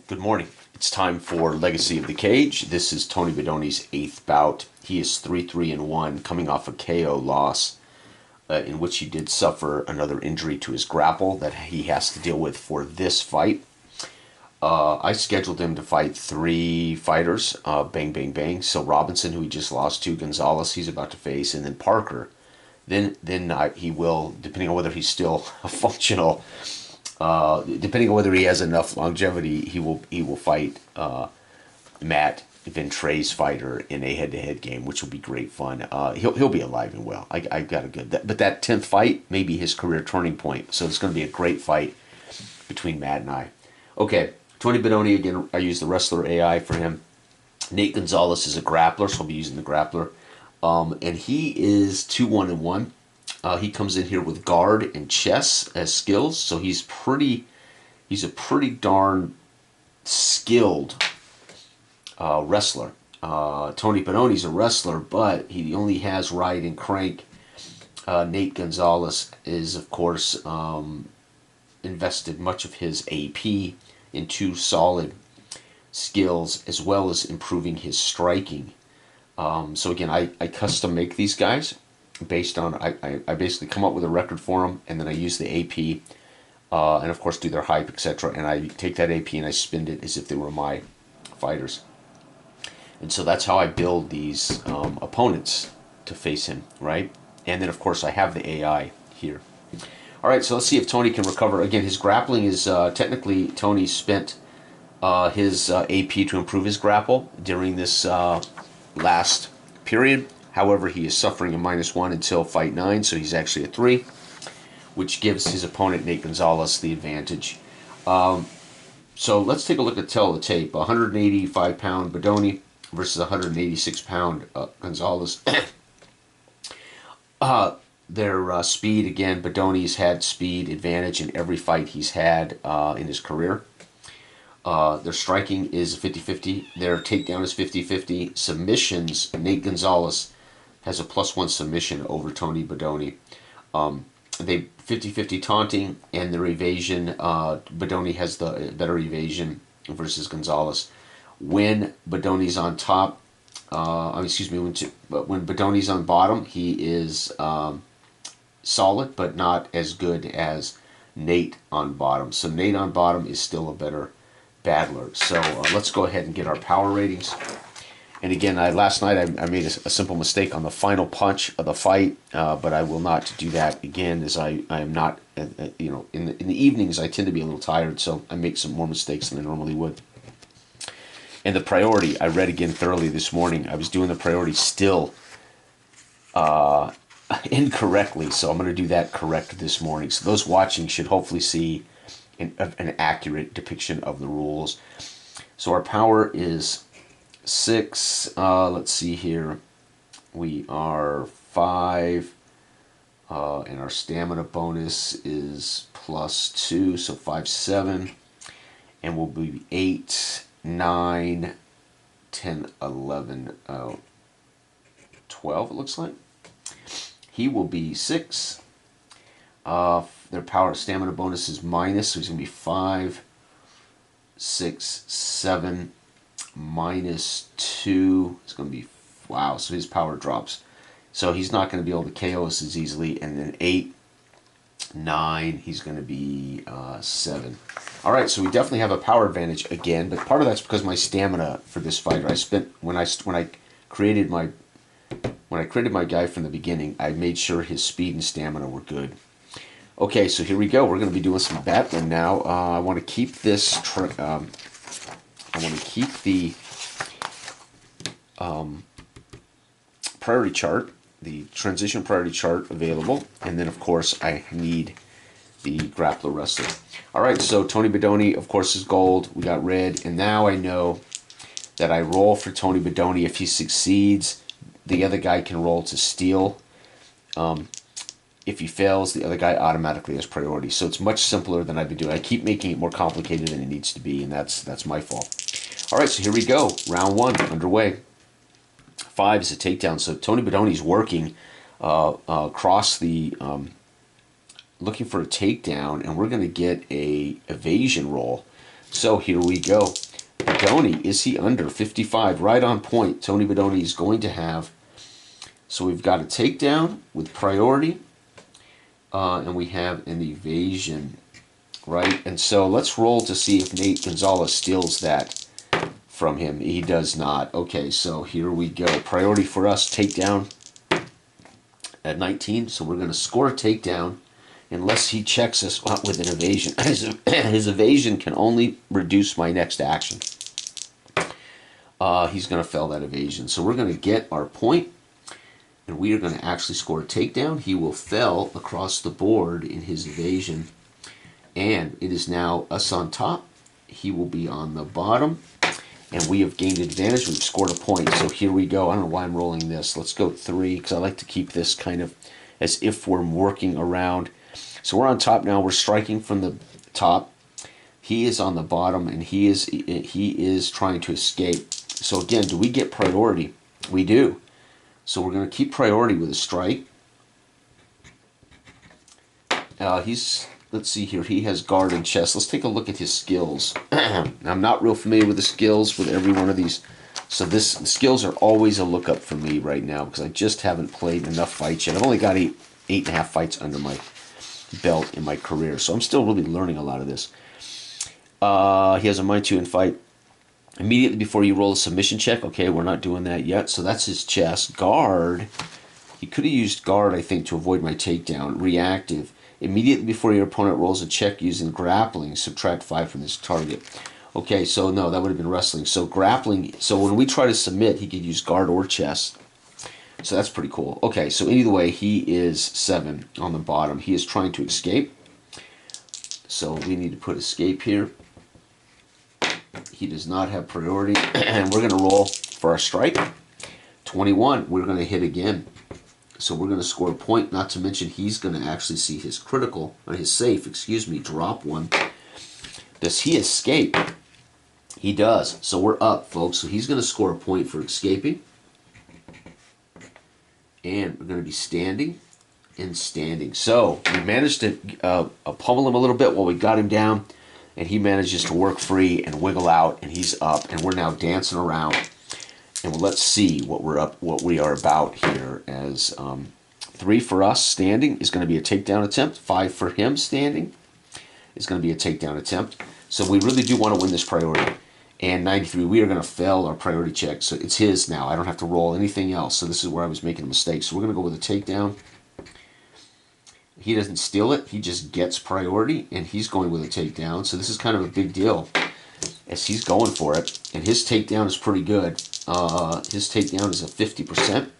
Good morning. It's time for Legacy of the Cage. This is Tony Badoni's 8th bout. He is 3-3-1, coming off a KO loss in which he did suffer another injury to his grapple that he has to deal with for this fight. I scheduled him to fight 3 fighters, bang, bang, bang. So Robinson, who he just lost to, Gonzalez, he's about to face, and then Parker. Then he will, depending on whether he's still functional, depending on whether he has enough longevity, he will fight Matt Ventray's fighter in a head-to-head game, which will be great fun. He'll be alive and well. I got a good. But that 10th fight may be his career turning point. So it's going to be a great fight between Matt and I. Okay, Tony Badoni again. I use the wrestler AI for him. Nate Gonzalez is a grappler, so I'll be using the grappler. And he is 2-1-1. He comes in here with guard and chess as skills, so he's a pretty darn skilled wrestler. Tony Badoni's a wrestler, but he only has right and crank. Nate Gonzalez is, of course, invested much of his AP into solid skills as well as improving his striking. So again, I custom make these guys based on, I basically come up with a record for them, and then I use the AP, and of course do their hype, etc. And I take that AP and I spin it as if they were my fighters. And so that's how I build these opponents to face him, right? And then of course I have the AI here. All right, so let's see if Tony can recover. Again, his grappling is, technically Tony spent his AP to improve his grapple during this last period. However, he is suffering a -1 until fight 9, so he's actually a 3, which gives his opponent, Nate Gonzalez, the advantage. So let's take a look at the tape. 185-pound Badoni versus 186-pound Gonzalez. Their speed, again, Badoni's had speed advantage in every fight he's had in his career. Their striking is 50-50. Their takedown is 50-50. Submissions, Nate Gonzalez has a +1 submission over Tony Badoni. They 50-50 taunting, and their evasion, Badoni has the better evasion versus Gonzalez. When Badoni's on top, when Badoni's on bottom, he is solid, but not as good as Nate on bottom. So Nate on bottom is still a better battler. So let's go ahead and get our power ratings. And again, last night I made a simple mistake on the final punch of the fight, but I will not do that again, as I am not, in the evenings I tend to be a little tired, so I make some more mistakes than I normally would. And the priority, I read again thoroughly this morning. I was doing the priority still incorrectly, so I'm going to do that correct this morning. So those watching should hopefully see an accurate depiction of the rules. So our power is 6. Let's see here. We are 5. And our stamina bonus is +2, so 5, 7. And we'll be 8, 9, 10, 11, 12, it looks like. He will be 6. Their power stamina bonus is -, so he's going to be 5, 6, 7, -2. It's going to be, wow, so his power drops. So he's not going to be able to KO us as easily. And then 8, 9, he's going to be 7. All right, so we definitely have a power advantage again, but part of that's because my stamina for this fighter, I spent, when I created my guy from the beginning, I made sure his speed and stamina were good. Okay, so here we go. We're going to be doing some battling now. I want to keep this. I want to keep the priority chart, the transition priority chart available, and then of course I need the grappler wrestler. All right, so Tony Badoni, of course, is gold. We got red, and now I know that I roll for Tony Badoni. If he succeeds, the other guy can roll to steal. If he fails, the other guy automatically has priority. So it's much simpler than I've been doing. I keep making it more complicated than it needs to be, and that's my fault. All right, so here we go. Round 1 underway. 5 is a takedown. So Tony Badoni's working across the, looking for a takedown, and we're going to get a evasion roll. So here we go. Badoni, is he under 55? Right on point. Tony Badoni is going to have. So we've got a takedown with priority, and we have an evasion, right? And so let's roll to see if Nate Gonzalez steals that from him. He does not. Okay, so here we go. Priority for us, takedown at 19. So we're going to score a takedown unless he checks us with an evasion. His evasion can only reduce my next action. He's going to fail that evasion. So we're going to get our point, and we are going to actually score a takedown. He will fail across the board in his evasion, and it is now us on top. He will be on the bottom, and we have gained advantage. We've scored a point. So here we go. I don't know why I'm rolling this. Let's go 3, because I like to keep this kind of as if we're working around. So we're on top now. We're striking from the top. He is on the bottom, and he is trying to escape. So again, do we get priority? We do. So we're going to keep priority with a strike. Let's see here. He has guard and chest. Let's take a look at his skills. I'm not real familiar with the skills with every one of these. So the skills are always a lookup for me right now because I just haven't played enough fights yet. I've only got 8.5 fights under my belt in my career. So I'm still really learning a lot of this. He has a mind to in fight. Immediately before you roll a submission check. Okay, we're not doing that yet. So that's his chest. Guard. He could have used guard, I think, to avoid my takedown. Reactive. Immediately before your opponent rolls a check using grappling, subtract 5 from this target. Okay, so no, that would have been wrestling. So grappling. So when we try to submit, he could use guard or chest. So that's pretty cool. Okay, so either way, he is 7 on the bottom. He is trying to escape. So we need to put escape here. He does not have priority, and we're going to roll for our strike. 21, we're going to hit again. So we're going to score a point, not to mention he's going to actually see his critical, or his safe, excuse me, drop 1. Does he escape? He does. So we're up, folks. So he's going to score a point for escaping. And we're going to be standing and standing. So we managed to pummel him a little bit while we got him down. And he manages to work free and wiggle out, and he's up, and we're now dancing around. And let's see what we are about here. As 3 for us standing is going to be a takedown attempt. 5 for him standing is going to be a takedown attempt. So we really do want to win this priority. And 93, we are going to fail our priority check. So it's his now. I don't have to roll anything else. So this is where I was making a mistake. So we're going to go with a takedown. He doesn't steal it. He just gets priority, and he's going with a takedown. So this is kind of a big deal as he's going for it. And his takedown is pretty good. His takedown is a 50%.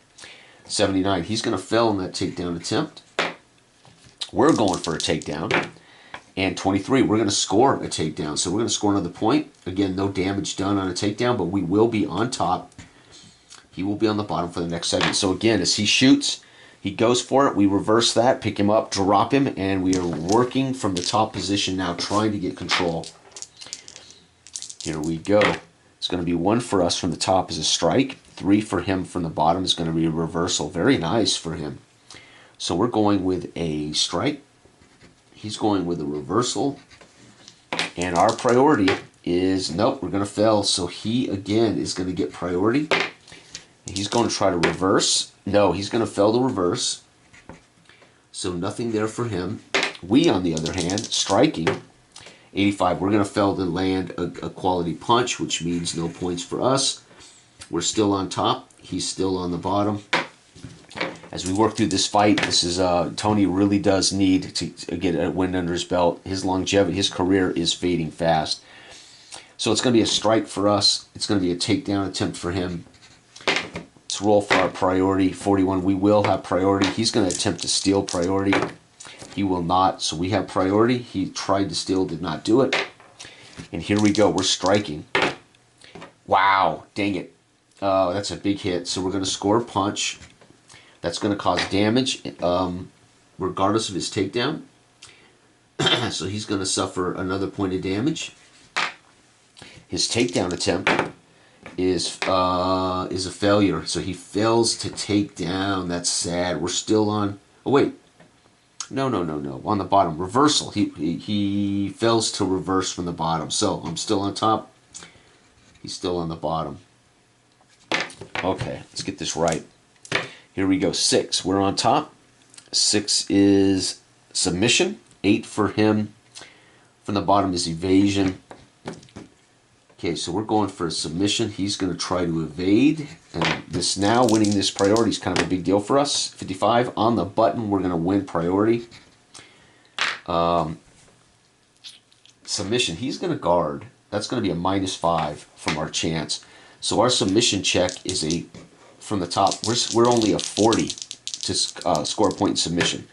79. He's going to fail in that takedown attempt. We're going for a takedown. And 23, we're going to score a takedown. So we're going to score another point. Again, no damage done on a takedown, but we will be on top. He will be on the bottom for the next segment. So again, as he shoots, he goes for it. We reverse that, pick him up, drop him, and we are working from the top position now, trying to get control. Here we go. It's going to be 1 for us from the top as a strike. 3 for him from the bottom is going to be a reversal. Very nice for him. So we're going with a strike. He's going with a reversal. And our priority is, nope, we're going to fail. So he, again, is going to get priority. He's going to try to reverse. No, he's going to fail to reverse. So nothing there for him. We, on the other hand, striking. 85, we're going to fail to land a quality punch, which means no points for us. We're still on top. He's still on the bottom. As we work through this fight, this is Tony really does need to get a win under his belt. His longevity, his career is fading fast. So it's going to be a strike for us. It's going to be a takedown attempt for him. Let's roll for our priority. 41, we will have priority. He's going to attempt to steal priority. He will not. So we have priority. He tried to steal, did not do it. And here we go. We're striking. Wow. Dang it. That's a big hit. So we're going to score a punch. That's going to cause damage regardless of his takedown. So he's going to suffer another point of damage. His takedown attempt is a failure. So he fails to take down. That's sad. We're still on. Oh, wait. No, no, no, no. On the bottom, reversal. He fails to reverse from the bottom. So I'm still on top. He's still on the bottom. Okay, let's get this right. Here we go. 6. We're on top. 6 is submission. 8 for him. From the bottom is evasion. Okay, so we're going for a submission. He's going to try to evade. And this now, winning this priority is kind of a big deal for us. 55 on the button. We're going to win priority. Submission. He's going to guard. That's going to be a -5 from our chance. So our submission check is from the top. We're only a 40 to score a point in submission.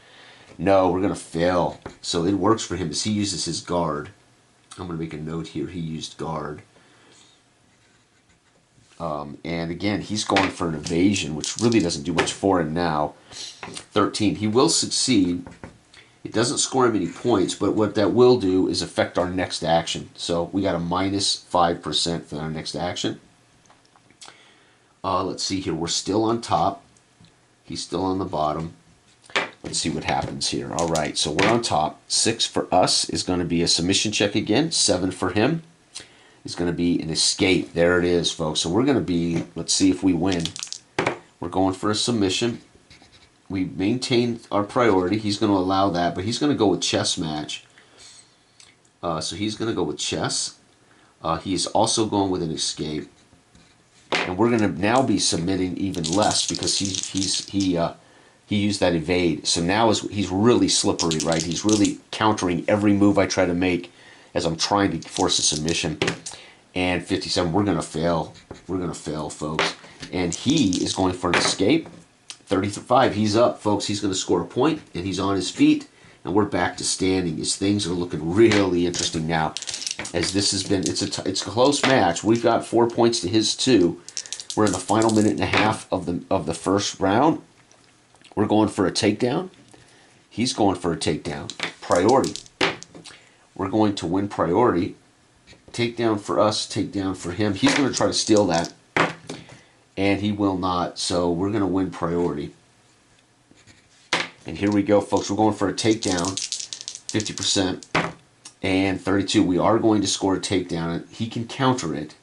No, we're going to fail. So it works for him as he uses his guard. I'm going to make a note here. He used guard. And again, he's going for an evasion, which really doesn't do much for him now. 13. He will succeed. It doesn't score him any points, but what that will do is affect our next action. So we got a -5% for our next action. Let's see here. We're still on top. He's still on the bottom. Let's see what happens here. All right, so we're on top. 6 for us is going to be a submission check again. 7 for him is going to be an escape. There it is, folks. So we're going to be, let's see if we win. We're going for a submission. We maintain our priority. He's going to allow that, but he's going to go with chess match. So he's going to go with chess. He is also going with an escape. And we're going to now be submitting even less because he used that evade. So now he's really slippery, right? He's really countering every move I try to make as I'm trying to force a submission. And 57, we're going to fail. We're going to fail, folks. And he is going for an escape. 35, he's up, folks. He's going to score a point, and he's on his feet. And we're back to standing. As things are looking really interesting now. As this has been, it's a close match. We've got 4 points to his 2. We're in the final minute and a half of the first round. We're going for a takedown. He's going for a takedown. Priority. We're going to win priority. Takedown for us, takedown for him. He's going to try to steal that. And he will not. So we're going to win priority. And here we go, folks. We're going for a takedown. 50%. And 32. We are going to score a takedown. He can counter it.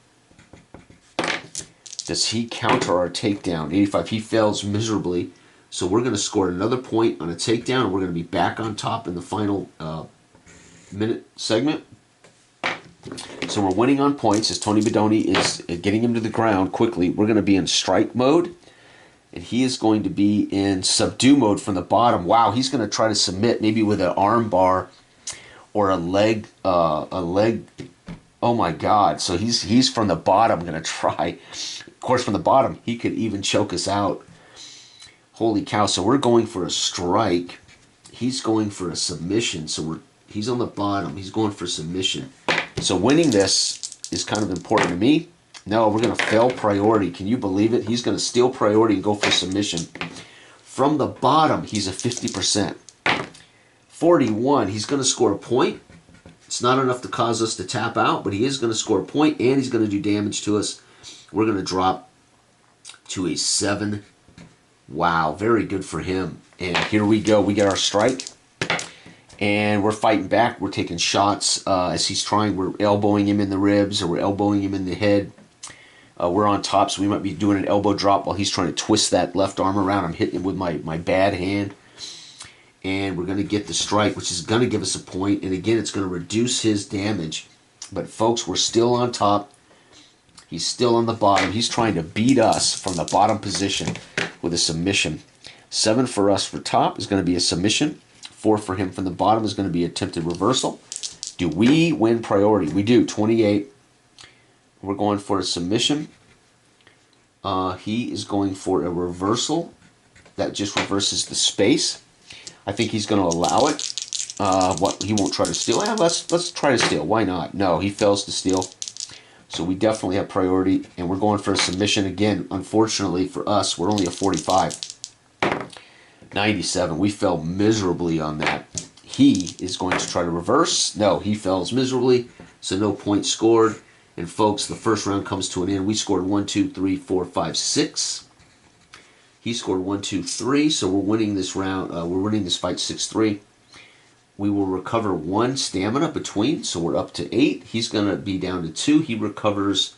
Does he counter our takedown? 85. He fails miserably. So we're going to score another point on a takedown, and we're going to be back on top in the final minute segment. So we're winning on points as Tony Badoni is getting him to the ground quickly. We're going to be in strike mode, and he is going to be in subdue mode from the bottom. Wow, he's going to try to submit maybe with an arm bar or a leg. Oh my God! So he's from the bottom going to try. Of course, from the bottom, he could even choke us out. Holy cow, so we're going for a strike. He's going for a submission, so he's on the bottom. He's going for submission. So winning this is kind of important to me. No, we're going to fail priority. Can you believe it? He's going to steal priority and go for submission. From the bottom, he's a 50%. 41, he's going to score a point. It's not enough to cause us to tap out, but he is going to score a point, and he's going to do damage to us. We're going to drop to a 7. Wow, very good for him. And here we go. We get our strike. And we're fighting back. We're taking shots as he's trying. We're elbowing him in the ribs or we're elbowing him in the head. We're on top, so we might be doing an elbow drop while he's trying to twist that left arm around. I'm hitting him with my bad hand. And we're going to get the strike, which is going to give us a point. And again, it's going to reduce his damage. But folks, we're still on top. He's still on the bottom. He's trying to beat us from the bottom position with a submission. 7 for us for top is going to be a submission. 4 for him from the bottom is going to be attempted reversal. Do we win priority? We do. 28. We're going for a submission. He is going for a reversal. That just reverses the space. I think he's going to allow it. He won't try to steal. Let's try to steal. Why not? No, he fails to steal. So we definitely have priority, and we're going for a submission again. Unfortunately for us, we're only a 45. 97. We fell miserably on that. He is going to try to reverse. No, he fails miserably, so no points scored. And folks, the first round comes to an end. We scored 1, 2, 3, 4, 5, 6. He scored 1, 2, 3. So we're winning this round. We're winning this fight 6-3. We will recover 1 stamina between, so we're up to 8. He's going to be down to 2. He recovers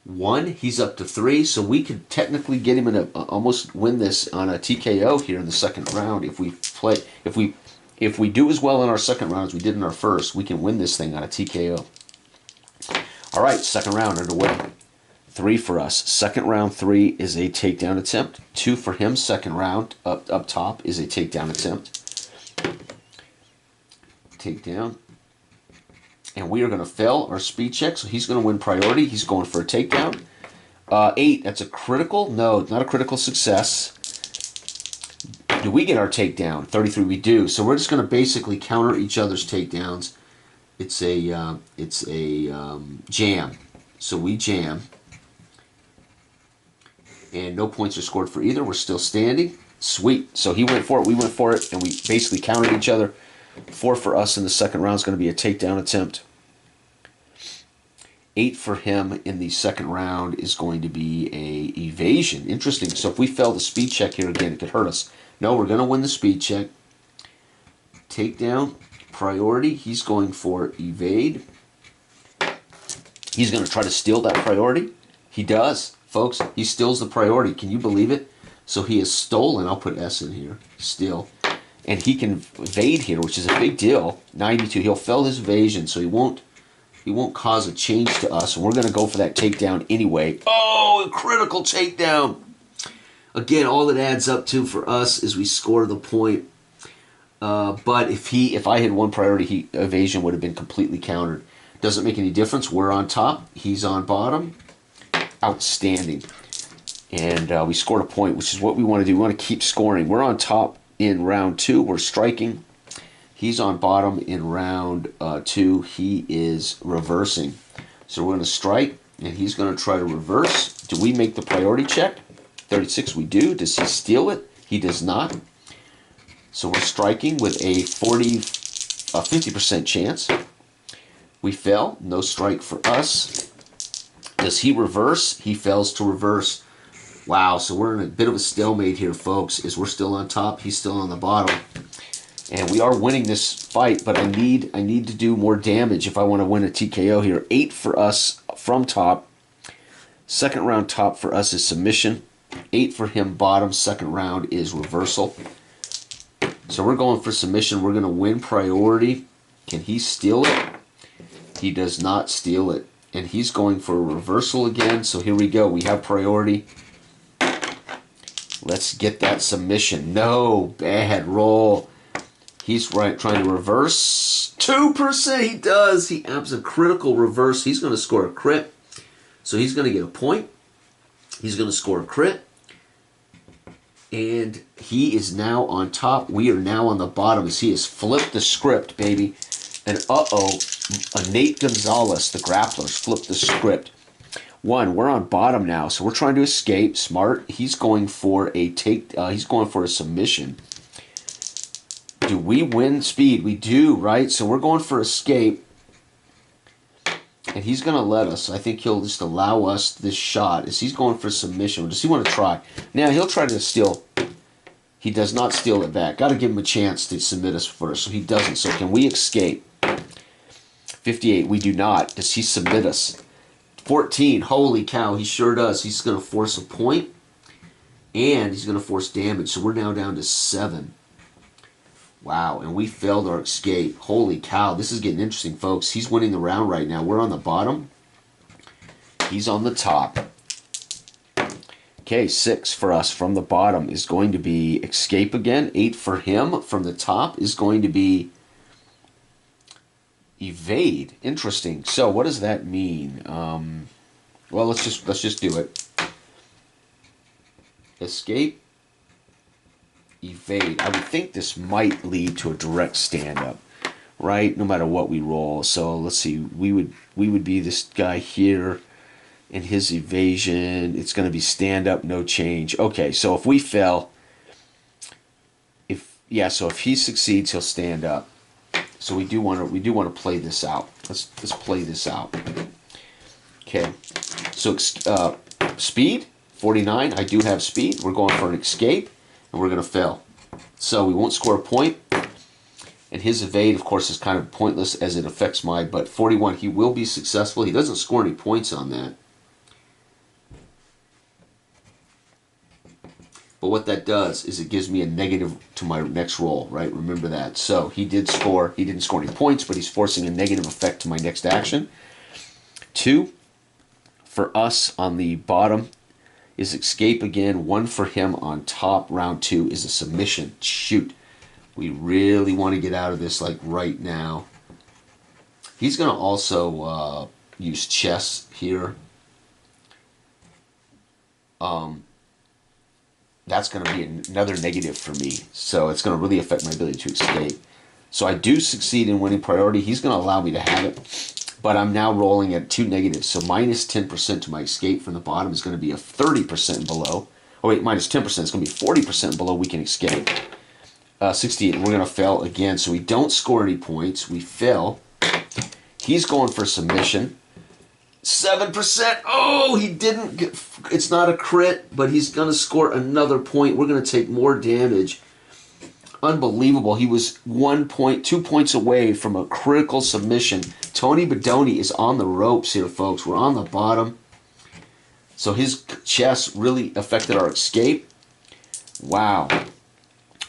1. He's up to 3. So we could technically get him in a almost win this on a TKO here in the second round if we play. If we do as well in our second round as we did in our first, we can win this thing on a TKO. All right, second round underway. 3 for us. Second round 3 is a takedown attempt. 2 for him. Second round up top is a takedown attempt. Takedown. And we are going to fail our speed check, so he's going to win priority. He's going for a takedown. 8, that's a critical? No, not a critical success. Do we get our takedown? 33, we do. So we're just going to basically counter each other's takedowns. It's a jam. So we jam. And no points are scored for either. We're still standing. Sweet. So he went for it, we went for it, and we basically countered each other. 4 for us in the second round is going to be a takedown attempt. 8 for him in the second round is going to be a evasion. Interesting. So if we fail the speed check here again, it could hurt us. No, we're going to win the speed check. Takedown, priority. He's going for evade. He's going to try to steal that priority. He does, folks. He steals the priority. Can you believe it? So he has stolen. I'll put S in here. Steal. And he can evade here, which is a big deal. 92. He'll fail his evasion, so he won't cause a change to us. And we're going to go for that takedown anyway. Oh, a critical takedown. Again, all it adds up to for us is we score the point. But if I had 1 priority, evasion would have been completely countered. Doesn't make any difference. We're on top. He's on bottom. Outstanding. And we scored a point, which is what we want to do. We want to keep scoring. We're on top in round 2. We're striking. He's on bottom in round 2. He is reversing. So we're going to strike, and he's going to try to reverse. Do we make the priority check? 36, we do. Does he steal it? He does not. So we're striking with a 50% chance. We fail. No strike for us. Does he reverse? He fails to reverse. Wow, so we're in a bit of a stalemate here, folks, as we're still on top. He's still on the bottom. And we are winning this fight, but I need to do more damage if I want to win a TKO here. 8 for us from top. Second round top for us is submission. 8 for him bottom. Second round is reversal. So we're going for submission. We're going to win priority. Can he steal it? He does not steal it. And he's going for a reversal again. So here we go. We have priority. Let's get that submission. No, bad roll. He's trying to reverse. 2%, he does. He abs a critical reverse. He's going to score a crit. So he's going to get a point. He's going to score a crit. And he is now on top. We are now on the bottom as he has flipped the script, baby. And uh-oh, Monte Gonzalez, the grappler, flipped the script. 1, we're on bottom now, so we're trying to escape. Smart. He's going for a he's going for a submission. Do we win speed? We do, right? So we're going for escape. And he's going to let us. I think he'll just allow us this shot. As he's going for submission. Does he want to try? Now, he'll try to steal. He does not steal it back. Got to give him a chance to submit us first. So he doesn't. So can we escape? 58. We do not. Does he submit us? 14. Holy cow. He sure does. He's going to force a point. And he's going to force damage. So we're now down to 7. Wow, and we failed our escape. Holy cow, this is getting interesting, folks. He's winning the round right now. We're on the bottom. He's on the top. Okay, 6 for us from the bottom is going to be escape again. 8 for him from the top is going to be evade. Interesting. So what does that mean? Well, let's just do it. Escape. Evade. I would think this might lead to a direct stand-up, right? No matter what we roll. So let's see. We would be this guy here, and his evasion. It's going to be stand-up, no change. Okay. So if we fail, if he succeeds, he'll stand up. So we do want to play this out. Let's play this out. Okay. So speed 49, I do have speed. We're going for an escape, and we're going to fail. So we won't score a point. And his evade, of course, is kind of pointless as it affects my, but 41, he will be successful. He doesn't score any points on that. But what that does is it gives me a negative to my next roll, right? Remember that. So he did score. He didn't score any points, but he's forcing a negative effect to my next action. 2, for us on the bottom is escape again. 1 for him on top. Round 2 is a submission. Shoot. We really want to get out of this like right now. He's going to also use chess here. That's going to be another negative for me. So it's going to really affect my ability to escape. So I do succeed in winning priority. He's going to allow me to have it. But I'm now rolling at 2 negatives. So minus 10% to my escape from the bottom is going to be a 30% below. Oh wait, minus 10%. It's going to be 40% below we can escape. 68. We're going to fail again. So we don't score any points. We fail. He's going for submission. 7%. Oh, he didn't get... It's not a crit, but he's going to score another point. We're going to take more damage. Unbelievable. He was 1 point, 2 points away from a critical submission. Tony Badoni is on the ropes here, folks. We're on the bottom. So his chess really affected our escape. Wow.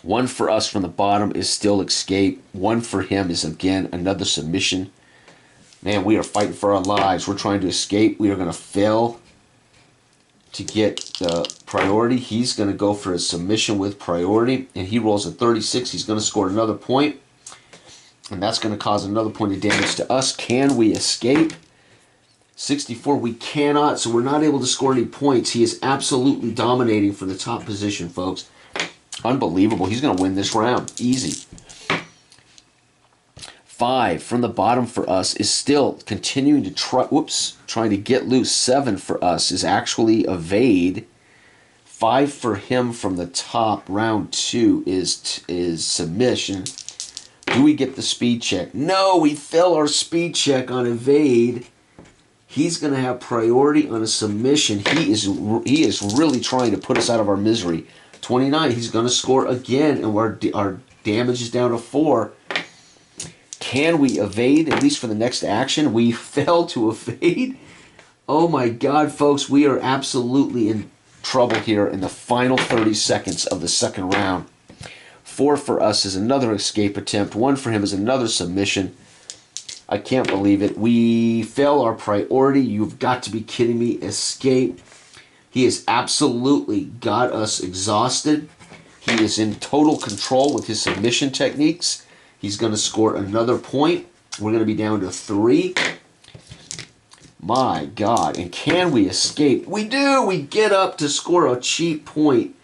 1 for us from the bottom is still escape. 1 for him is, again, another submission. Man, we are fighting for our lives. We're trying to escape. We are going to fail to get the priority. He's going to go for a submission with priority, and he rolls a 36. He's going to score another point, and that's going to cause another point of damage to us. Can we escape? 64, we cannot, so we're not able to score any points. He is absolutely dominating for the top position, folks. Unbelievable. He's going to win this round. Easy. 5 from the bottom for us is still continuing to trying to get loose. 7 for us is actually evade. 5 for him from the top. Round 2 is submission. Do we get the speed check? No, we fail our speed check on evade. He's going to have priority on a submission. He is really trying to put us out of our misery. 29, he's going to score again, and our damage is down to 4. Can we evade, at least for the next action? We fail to evade. Oh my God, folks, we are absolutely in trouble here in the final 30 seconds of the second round. 4 for us is another escape attempt. 1 for him is another submission. I can't believe it. We fail our priority. You've got to be kidding me. Escape. He has absolutely got us exhausted. He is in total control with his submission techniques. He's going to score another point. We're going to be down to 3. My God. And can we escape? We do. We get up to score a cheap point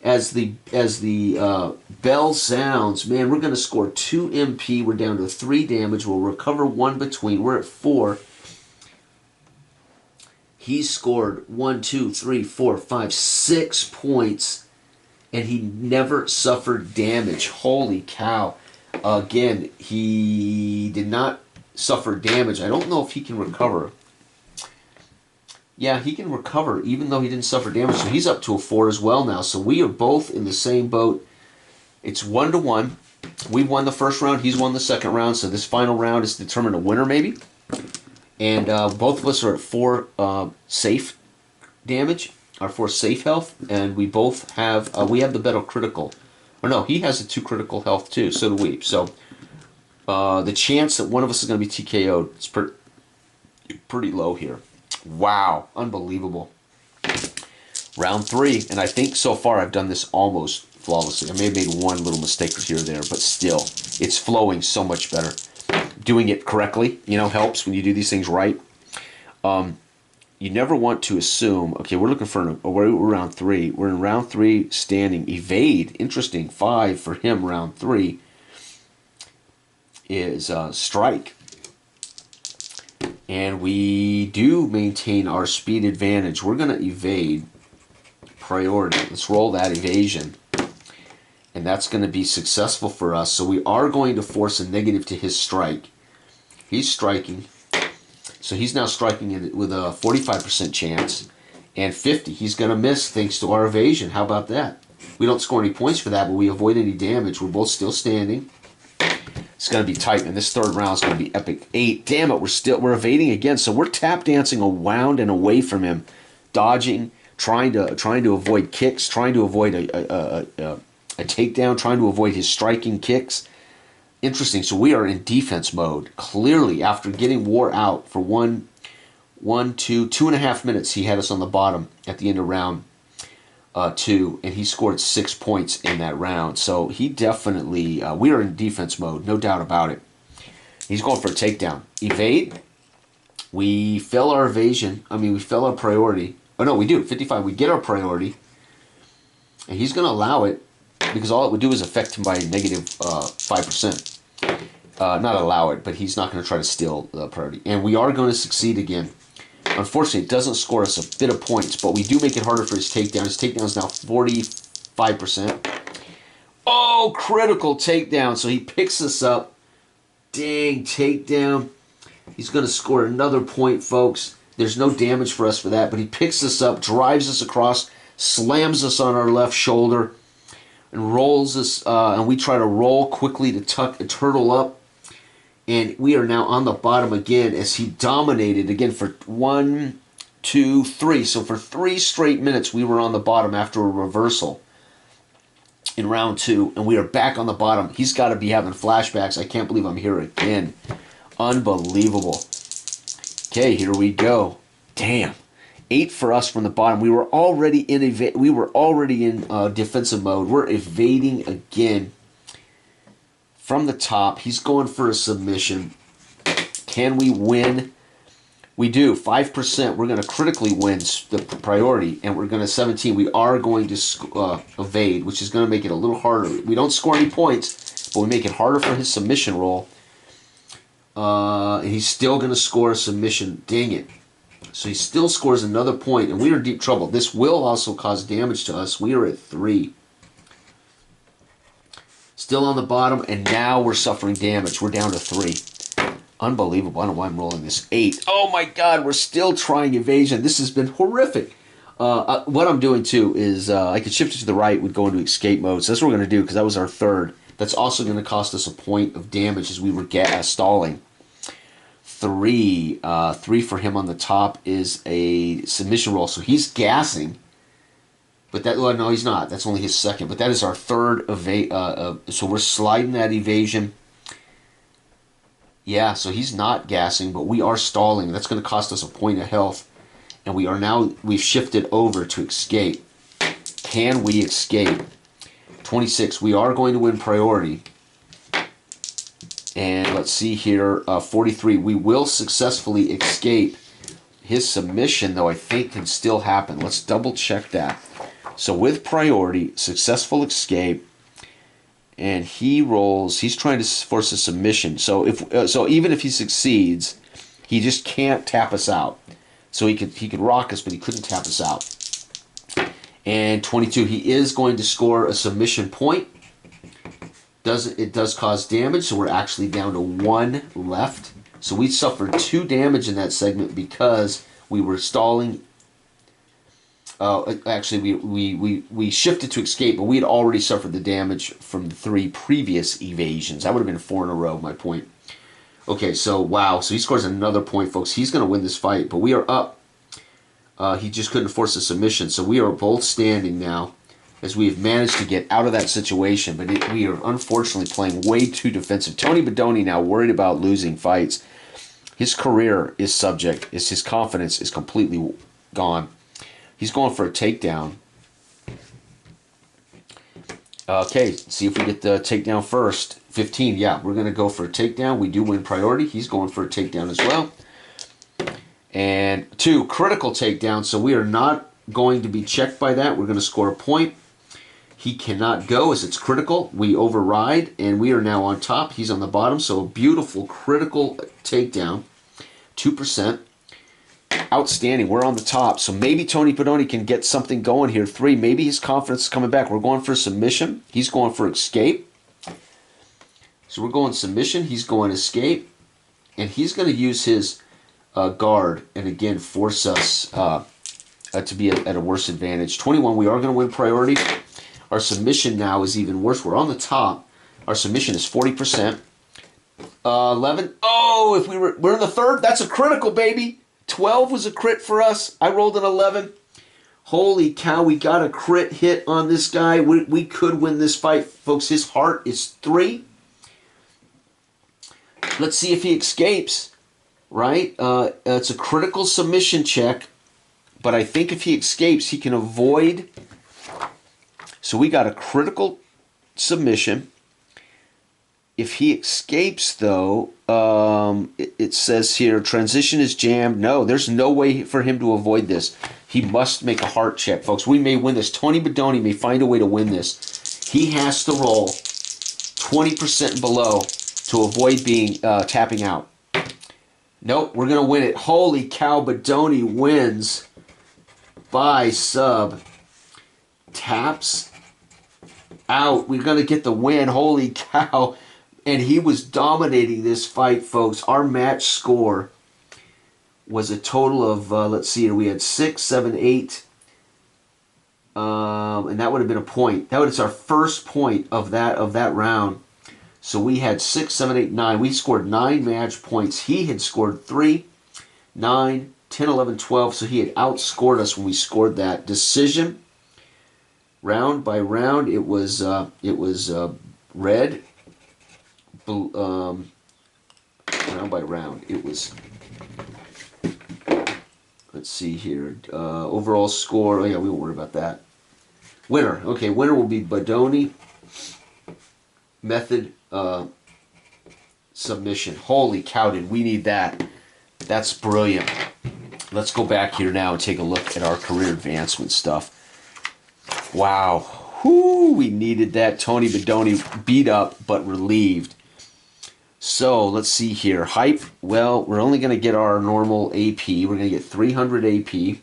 as the bell sounds. Man, we're going to score 2 MP. We're down to 3 damage. We'll recover 1 between. We're at 4. He scored 1, 2, 3, 4, 5, 6 points, and he never suffered damage. Holy cow. Again, he did not suffer damage. I don't know if he can recover. Yeah, he can recover even though he didn't suffer damage. So he's up to a 4 as well now. So we are both in the same boat. It's 1-1. We won the first round. He's won the second round. So this final round is to determine a winner maybe. And both of us are at 4 safe damage, our 4 safe health, and we both have we have the better critical. Or no, he has a 2 critical health too. So do we. So the chance that one of us is going to be TKO'd is pretty low here. Wow, unbelievable. Round 3, and I think so far I've done this almost flawlessly. I may have made one little mistake here or there, but still, it's flowing so much better. Doing it correctly, helps when you do these things right. You never want to assume, okay, we're looking for, we're round 3. We're in round 3 standing. Evade, interesting, 5 for him, round 3, is strike. And we do maintain our speed advantage. We're going to evade priority. Let's roll that evasion. And that's going to be successful for us. So we are going to force a negative to his strike. He's striking. So he's now striking with a 45% chance. And 50. He's going to miss thanks to our evasion. How about that? We don't score any points for that, but we avoid any damage. We're both still standing. It's going to be tight, and this third round is going to be epic. 8. Damn it, we're evading again. So we're tap dancing around and away from him, dodging, trying to avoid kicks, trying to avoid a takedown, trying to avoid his striking kicks. Interesting. So we are in defense mode. Clearly, after getting wore out for 2.5 minutes, he had us on the bottom at the end of round 2, and he scored 6 points in that round. So he definitely, we are in defense mode, no doubt about it. He's going for a takedown. Evade. We fail our evasion. We fail our priority. Oh, no, we do. 55. We get our priority, and he's going to allow it because all it would do is affect him by negative 5%. Not allow it, but he's not going to try to steal the priority. And we are going to succeed again. Unfortunately, it doesn't score us a bit of points, but we do make it harder for his takedown. His takedown is now 45%. Oh, critical takedown. So he picks us up. Dang, takedown. He's going to score another point, folks. There's no damage for us for that, but he picks us up, drives us across, slams us on our left shoulder, and rolls us, and we try to roll quickly to tuck a turtle up. And we are now on the bottom again as he dominated again for 1, 2, 3. So for 3 straight minutes, we were on the bottom after a reversal in round 2. And we are back on the bottom. He's got to be having flashbacks. I can't believe I'm here again. Unbelievable. Okay, here we go. Damn. 8 for us from the bottom. We were already in defensive mode. We're evading again. From the top, he's going for a submission. Can we win? We do. 5%. We're going to critically win the priority, and we're going to 17. We are going to evade, which is going to make it a little harder. We don't score any points, but we make it harder for his submission roll. And he's still going to score a submission. Dang it. So he still scores another point, and we are in deep trouble. This will also cause damage to us. We are at 3. Still on the bottom, and now we're suffering damage. We're down to 3. Unbelievable. I don't know why I'm rolling this. 8. Oh my God, we're still trying evasion. This has been horrific. What I'm doing too is I could shift it to the right. We'd go into escape mode. So that's what we're going to do because that was our third. That's also going to cost us a point of damage as we were stalling. 3. 3 for him on the top is a submission roll. So he's gassing. But that, well, no, he's not. That's only his second. But that is our third so we're sliding that evasion. Yeah, so he's not gassing, but we are stalling. That's going to cost us a point of health. And we've shifted over to escape. Can we escape? 26. We are going to win priority. And let's see here. 43. We will successfully escape. His submission, though, I think can still happen. Let's double check that. So with priority, successful escape, and he rolls. He's trying to force a submission. So even if he succeeds, he just can't tap us out. So he could rock us, but he couldn't tap us out. And 22, he is going to score a submission point. It does cause damage, so we're actually down to 1 left. So we suffered 2 damage in that segment because we were stalling. Actually, we shifted to escape, but we had already suffered the damage from the 3 previous evasions. That would have been 4 in a row, my point. Okay, so wow. So he scores another point, folks. He's going to win this fight, but we are up. He just couldn't force a submission. So we are both standing now as we have managed to get out of that situation, but we are unfortunately playing way too defensive. Tony Badoni now worried about losing fights. His career is subject. His confidence is completely gone. He's going for a takedown. Okay, see if we get the takedown first. 15, yeah, we're going to go for a takedown. We do win priority. He's going for a takedown as well. And 2, critical takedown. So we are not going to be checked by that. We're going to score a point. He cannot go as it's critical. We override, and we are now on top. He's on the bottom, so a beautiful critical takedown. 2%. Outstanding. We're on the top. So maybe Tony Badoni can get something going here. 3. Maybe his confidence is coming back. We're going for submission. He's going for escape. So we're going submission. He's going escape. And he's going to use his guard and again force us to be at a worse advantage. 21, we are going to win priority. Our submission now is even worse. We're on the top. Our submission is 40%. 11. Oh, if we're in the third, that's a critical, baby. 12 was a crit for us. I rolled an 11. Holy cow, we got a crit hit on this guy. We could win this fight, folks. His heart is 3. Let's see if he escapes, right? It's a critical submission check, but I think if he escapes, he can avoid. So we got a critical submission. If he escapes, though, it says here, transition is jammed. No, there's no way for him to avoid this. He must make a heart check, folks. We may win this. Tony Badoni may find a way to win this. He has to roll 20% and below to avoid being tapping out. Nope, we're going to win it. Holy cow, Badoni wins by sub. Taps out. We're going to get the win. Holy cow. And he was dominating this fight, folks. Our match score was a total of, let's see here, we had 6, 7, 8. And that would have been a point. That was our first point of that round. So we had 6, 7, 8, 9. We scored 9 match points. He had scored 3, 9, 10, 11, 12. So he had outscored us when we scored that. Decision, round by round, it was red. Round by round, it was, let's see here, overall score, oh yeah, we won't worry about that. Winner, okay, winner will be Badoni, method, submission. Holy cow, did we need that. That's brilliant. Let's go back here now and take a look at our career advancement stuff. Wow, whoo, we needed that. Tony Badoni beat up, but relieved. So, let's see here. Hype, well, we're only going to get our normal AP. We're going to get 300 AP.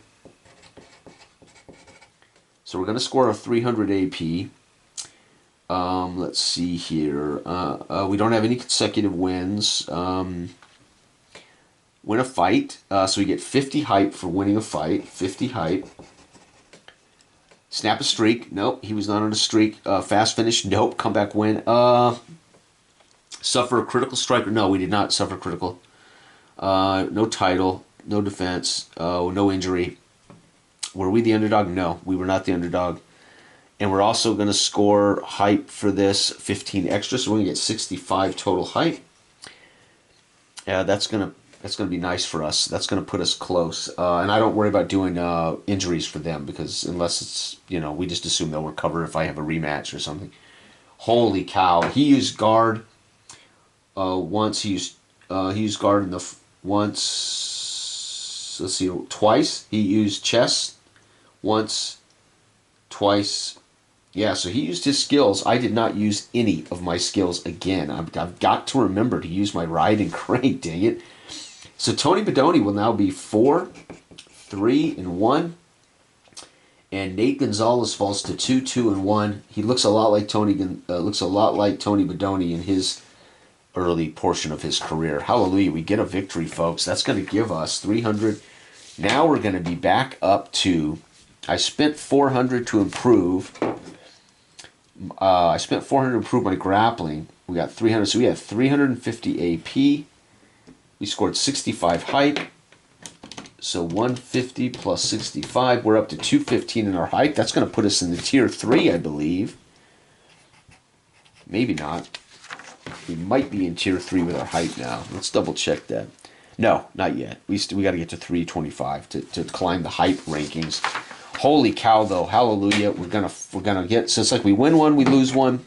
So, we're going to score a 300 AP. Let's see here. We don't have any consecutive wins. Win a fight. So, we get 50 hype for winning a fight. 50 hype. Snap a streak. Nope, he was not on a streak. Fast finish. Nope, comeback win. Suffer a critical strike. No, we did not suffer critical. No title, no defense, no injury. Were we the underdog? No, we were not the underdog. And we're also going to score hype for this 15 extra, so we're going to get 65 total hype. Yeah, that's going to be nice for us. That's going to put us close. And I don't worry about doing injuries for them because unless it's, we just assume they'll recover if I have a rematch or something. Holy cow. He used guard. Once he used guard in the once. Let's see, twice he used chess. Once, twice. Yeah, so he used his skills. I did not use any of my skills again. I've got to remember to use my ride and crank. Dang it! So Tony Badoni will now be 4, 3, and 1. And Nate Gonzalez falls to 2, 2, and 1. He looks a lot like Tony Badoni in his early portion of his career. Hallelujah, we get a victory, folks. That's going to give us 300. Now we're going to be back up to, I spent 400 to improve. I spent 400 to improve my grappling. We got 300, so we had 350 AP. We scored 65 hype. So 150 plus 65, we're up to 215 in our hype. That's going to put us in the tier 3, I believe. Maybe not. We might be in tier 3 with our height now. Let's double check that. No, not yet. We got to get to 325 to climb the hype rankings. Holy cow, though! Hallelujah! We're gonna get. So it's like we win one, we lose one.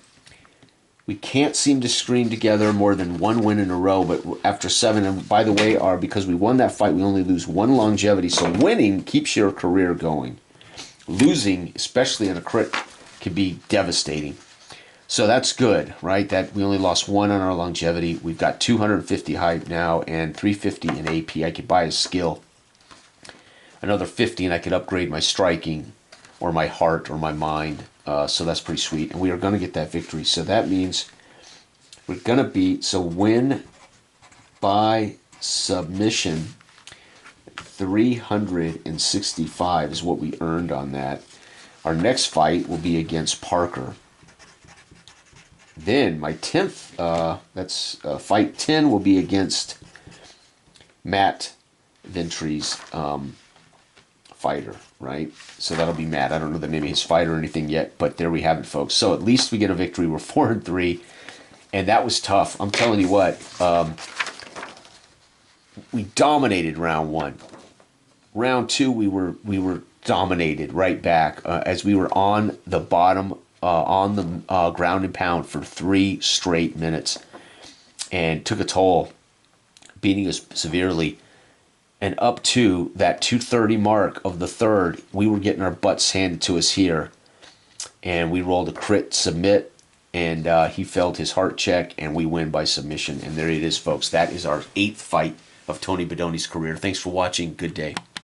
We can't seem to string together more than one win in a row. But after 7, and by the way, because we won that fight, we only lose 1 longevity. So winning keeps your career going. Losing, especially in a crit, can be devastating. So that's good, right? That we only lost 1 on our longevity. We've got 250 hype now and 350 in AP. I could buy a skill. Another 50 and I could upgrade my striking or my heart or my mind. So that's pretty sweet. And we are going to get that victory. So that means we're going to beat, so win by submission $365 is what we earned on that. Our next fight will be against Parker. Then my 10th, fight 10 will be against Matt Ventri's fighter, right? So that'll be Matt. I don't know the name of his fighter or anything yet, but there we have it, folks. So at least we get a victory. We're 4-3, and that was tough. I'm telling you what, we dominated round 1. Round 2, we were dominated right back as we were on the bottom, on the ground and pound for 3 straight minutes, and took a toll, beating us severely. And up to that 2:30 mark of the third, we were getting our butts handed to us here, and we rolled a crit submit, and he failed his heart check, and we win by submission. And there it is, folks. That is our 8th fight of Tony Badoni's career. Thanks for watching. Good day.